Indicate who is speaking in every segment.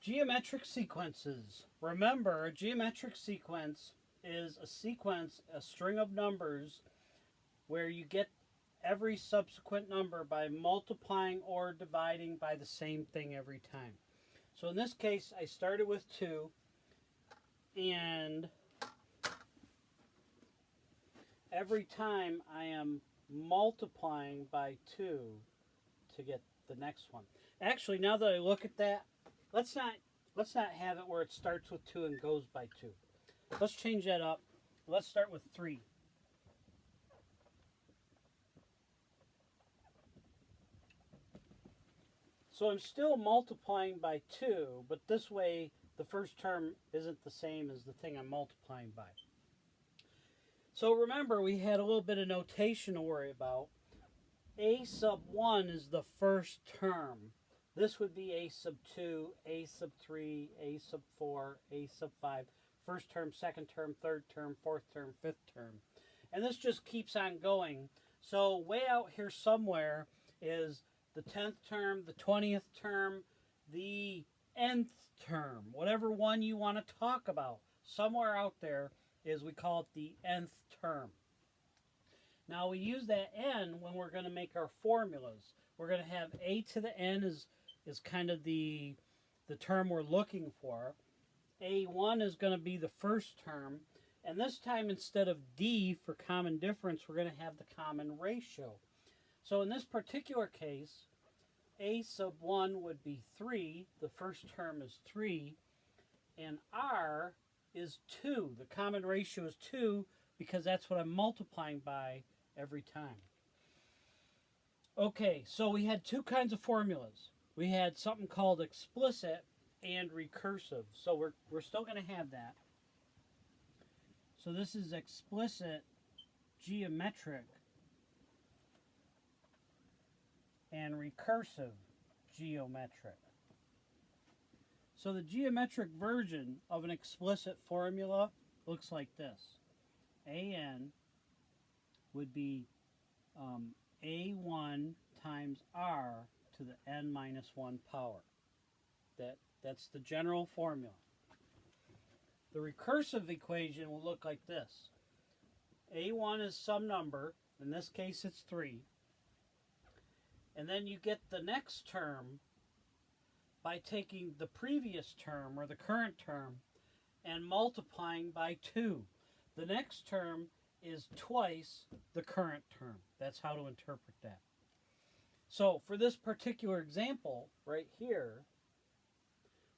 Speaker 1: Geometric sequences. Remember, a geometric sequence is a sequence, a string of numbers, where you get every subsequent number by multiplying or dividing by the same thing every time. So in this case, I started with 2, and every time I am multiplying by 2 to get the next one. Actually, now that I look at that, let's not have it where it starts with 2 and goes by 2. Let's change that up. Let's start with 3. So I'm still multiplying by 2, but this way the first term isn't the same as the thing I'm multiplying by. So remember, we had a little bit of notation to worry about. A sub 1 is the first term. This would be A sub 2, A sub 3, A sub 4, A sub 5. First term, second term, third term, fourth term, fifth term. And this just keeps on going. So way out here somewhere is the 10th term, the 20th term, the nth term. Whatever one you want to talk about. Somewhere out there is, we call it the nth term. Now we use that n when we're going to make our formulas. We're going to have a to the n is kind of the term we're looking for. A1 is going to be the first term. And this time, instead of d for common difference, we're going to have the common ratio. So in this particular case, a sub 1 would be 3. The first term is 3. And r is 2. The common ratio is 2 because that's what I'm multiplying by every time. Okay, so we had two kinds of formulas. We had something called explicit and recursive. So we're still going to have that. So this is explicit geometric and recursive geometric. So the geometric version of an explicit formula looks like this. AN would be A1 times R to the n minus 1 power. That's the general formula. The recursive equation will look like this. A1 is some number. In this case, it's 3. And then you get the next term by taking the previous term, or the current term, and multiplying by 2. The next term is twice the current term. That's how to interpret that. So for this particular example right here,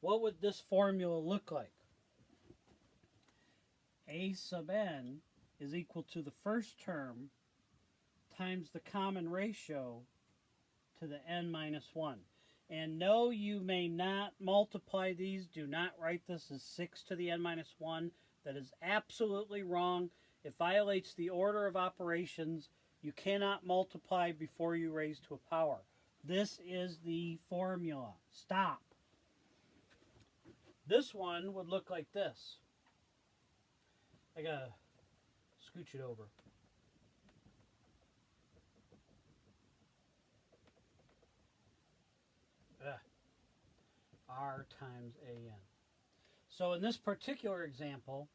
Speaker 1: what would this formula look like? A sub n is equal to the first term times the common ratio to the n minus 1. And no, you may not multiply these. Do not write this as 6 to the n minus 1. That is absolutely wrong. It violates the order of operations. You cannot multiply before you raise to a power. This is the formula. Stop. This one would look like this. I gotta scooch it over. R times AN. So in this particular example,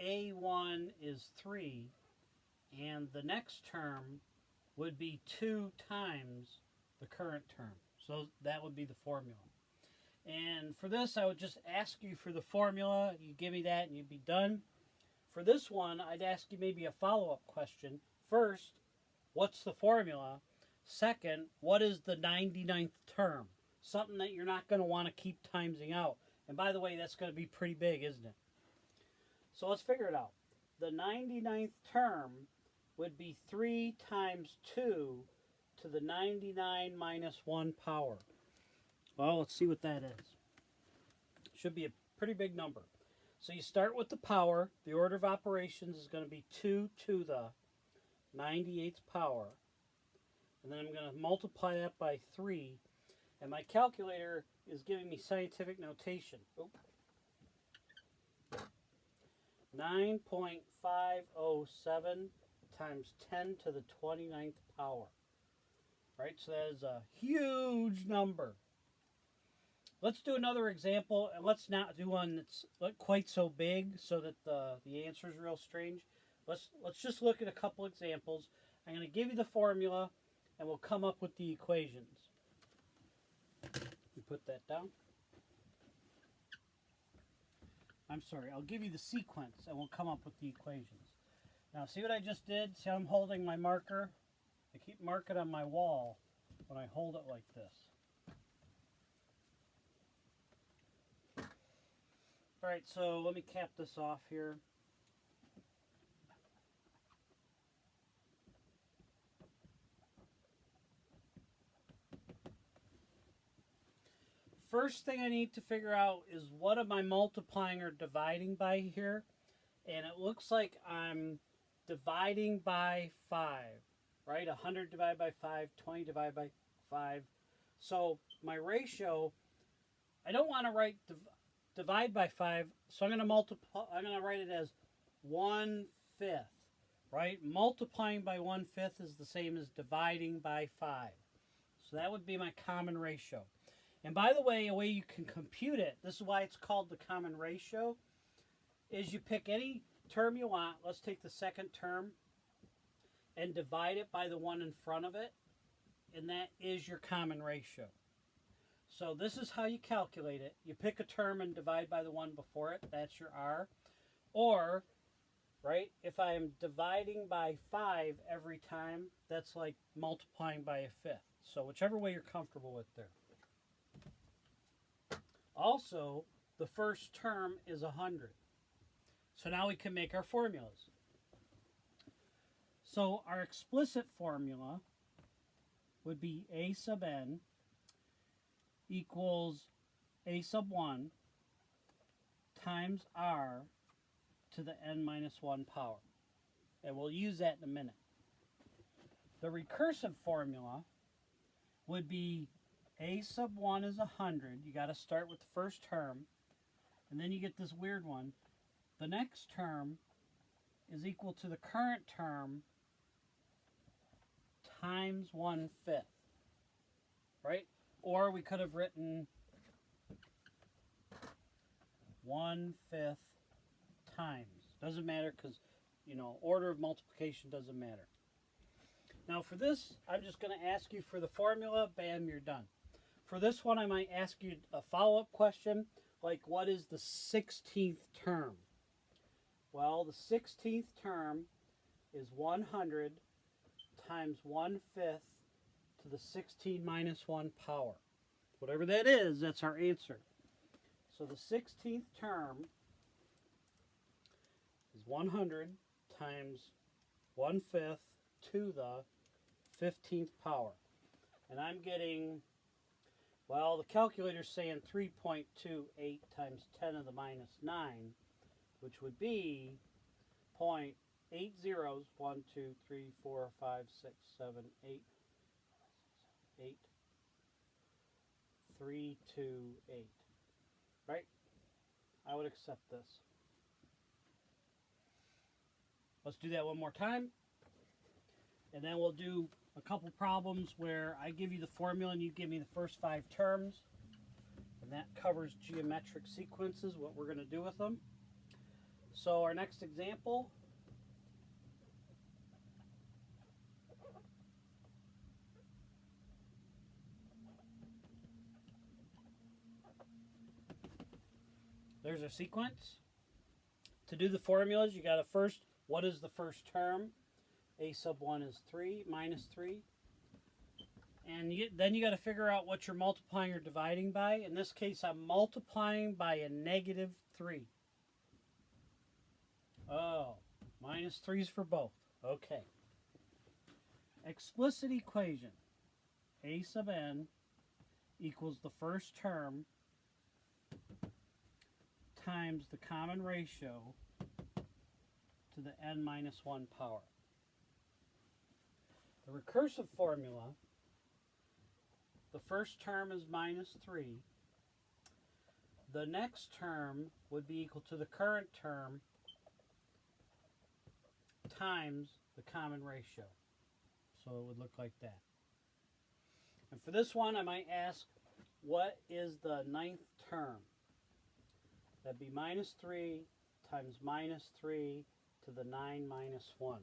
Speaker 1: A1 is 3, and the next term would be 2 times the current term. So that would be the formula. And for this, I would just ask you for the formula. You give me that and you'd be done. For this one, I'd ask you maybe a follow-up question. First, what's the formula? Second, what is the 99th term? Something that you're not going to want to keep timesing out. And by the way, that's going to be pretty big, isn't it? So let's figure it out. The 99th term would be 3 times 2 to the 99 minus 1 power. Well, let's see what that is. Should be a pretty big number. So you start with the power. The order of operations is going to be 2 to the 98th power. And then I'm going to multiply that by 3. And my calculator is giving me scientific notation. 9.507 times 10 to the 29th power. Right, so that is a huge number. Let's do another example, and let's not do one that's quite so big so that the answer is real strange. Let's just look at a couple examples. I'm going to give you the formula, and we'll come up with the equations. We put that down. I'm sorry, I'll give you the sequence, and we'll come up with the equations. Now, see what I just did? See how I'm holding my marker? I keep marking on my wall when I hold it like this. All right, so let me cap this off here. First thing I need to figure out is what am I multiplying or dividing by here? And it looks like I'm dividing by 5, right? 100 divided by 5, 20 divided by 5. So my ratio, I don't want to write divide by 5, so I'm going to multiply. I'm going to write it as 1/5, right? Multiplying by 1/5 is the same as dividing by 5. So that would be my common ratio. And by the way, a way you can compute it, this is why it's called the common ratio, is you pick any term you want. Let's take the second term and divide it by the one in front of it, and that is your common ratio. So this is how you calculate it. You pick a term and divide by the one before it. That's your R. Or, right, if I am dividing by 5 every time, that's like multiplying by 1/5. So whichever way you're comfortable with there. Also, the first term is 100. So now we can make our formulas. So our explicit formula would be a sub n equals a sub 1 times r to the n minus 1 power. And we'll use that in a minute. The recursive formula would be a sub 1 is 100. You got to start with the first term. And then you get this weird one. The next term is equal to the current term times 1/5. Right? Or we could have written 1/5 times. Doesn't matter because, order of multiplication doesn't matter. Now for this, I'm just going to ask you for the formula. Bam, you're done. For this one, I might ask you a follow-up question, like what is the 16th term? Well, the 16th term is 100 times 1/5 to the 16 minus 1 power. Whatever that is, that's our answer. So the 16th term is 100 times 1/5 to the 15th power. And I'm getting, well, the calculator's saying 3.28 times 10 to the minus 9, which would be 0.8 zeros, 1, 2, 3, 4, 5, 6, 7, 8, 3, 2, 8. Right? I would accept this. Let's do that one more time. And then we'll do a couple problems where I give you the formula and you give me the first 5 terms. And that covers geometric sequences, what we're going to do with them. So our next example. There's a sequence. To do the formulas, you got to first, what is the first term? A sub 1 is 3 minus 3. And then you got to figure out what you're multiplying or dividing by. In this case, I'm multiplying by a negative 3. Oh, minus 3's for both. Okay. Explicit equation. A sub n equals the first term times the common ratio to the n minus 1 power. The recursive formula, the first term is minus 3. The next term would be equal to the current term times the common ratio. So it would look like that. And for this one, I might ask, what is the ninth term? That'd be minus 3 times minus 3 to the 9 minus 1.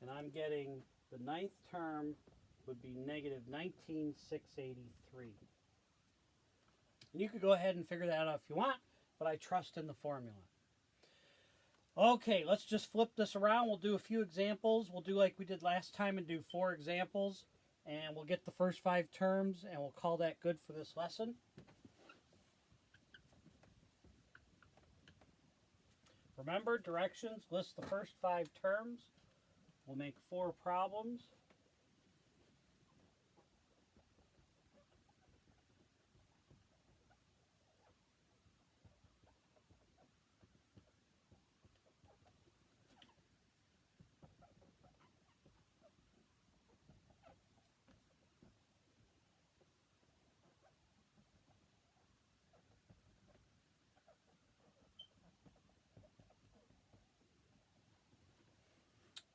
Speaker 1: And I'm getting the ninth term would be negative 19,683. And you could go ahead and figure that out if you want, but I trust in the formula. Okay, let's just flip this around. We'll do a few examples. We'll do like we did last time and do 4 examples. And we'll get the first 5 terms, and we'll call that good for this lesson. Remember, directions, list the first 5 terms. We'll make 4 problems.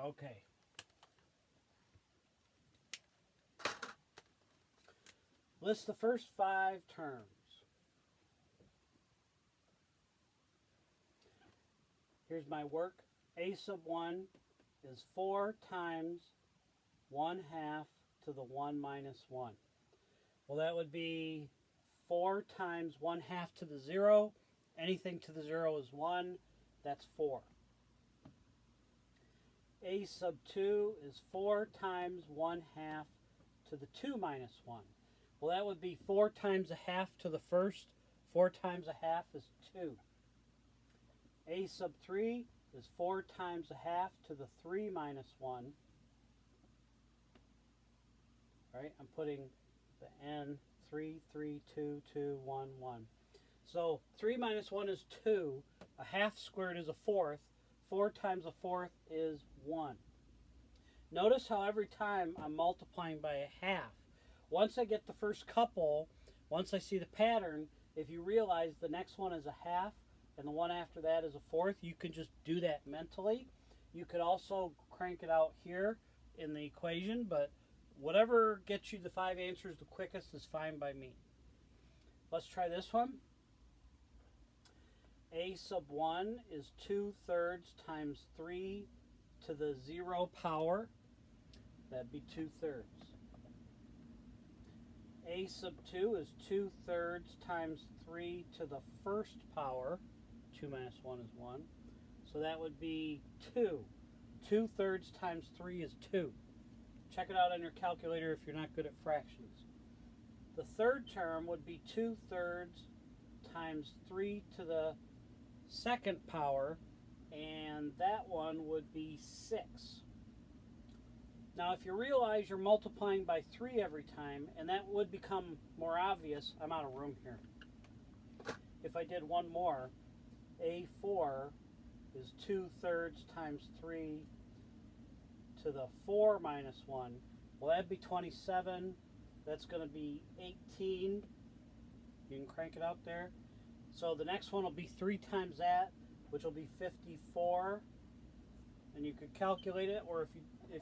Speaker 1: Okay. List the first 5 terms. Here's my work. A sub 1 is 4 times 1/2 to the 1 minus 1. Well, that would be 4 times 1/2 to the 0. Anything to the 0 is 1. That's 4. A sub 2 is 4 times 1/2 to the 2 minus 1. Well, that would be 4 times 1/2 to the first. 4 times 1/2 is 2. A sub 3 is 4 times 1/2 to the 3 minus 1. Right? I'm putting the n 3, 3, 2, 2, 1, 1. So 3 minus 1 is 2. 1/2 squared is 1/4. 4 times 1/4 is 1. Notice how every time I'm multiplying by 1/2. Once I get the first couple, once I see the pattern, if you realize the next one is 1/2 and the one after that is 1/4, you can just do that mentally. You could also crank it out here in the equation, but whatever gets you the 5 answers the quickest is fine by me. Let's try this one. A sub 1 is 2/3 times 3 to the 0 power. That'd be 2/3. A sub 2 is 2/3 times 3 to the first power. 2 minus 1 is 1. So that would be 2. 2/3 times 3 is 2. Check it out on your calculator if you're not good at fractions. The third term would be 2/3 times 3 to the second power, and that one would be 6. Now, if you realize you're multiplying by 3 every time, and that would become more obvious, I'm out of room here. If I did one more, A4 is 2/3 times 3 to the 4 minus 1. Well, that'd be 27. That's going to be 18. You can crank it out there. So the next one will be 3 times that, which will be 54. And you could calculate it, or if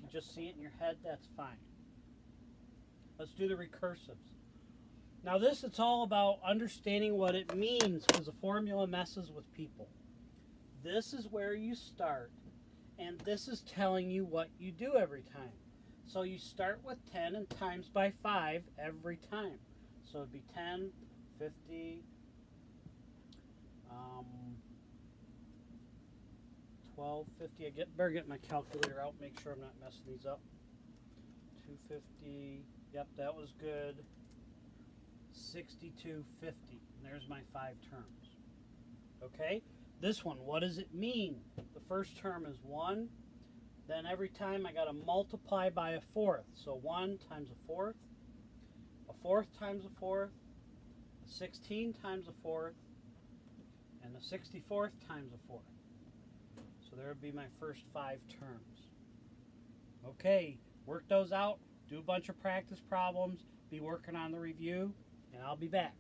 Speaker 1: you just see it in your head, that's fine. Let's do the recursives. Now this, it's all about understanding what it means, because the formula messes with people. This is where you start, and this is telling you what you do every time. So you start with 10 and times by 5 every time. So it'd be 10, 50, 12, 50. I better get my calculator out, make sure I'm not messing these up. 250. Yep, that was good. 6250. And there's my 5 terms. Okay? This one, what does it mean? The first term is 1. Then every time I got to multiply by 1/4. So 1 times 1/4. 1/4 times 1/4. 16 times 1/4. And the 64th times 1/4. So there would be my first 5 terms. Okay, work those out, do a bunch of practice problems, be working on the review, and I'll be back.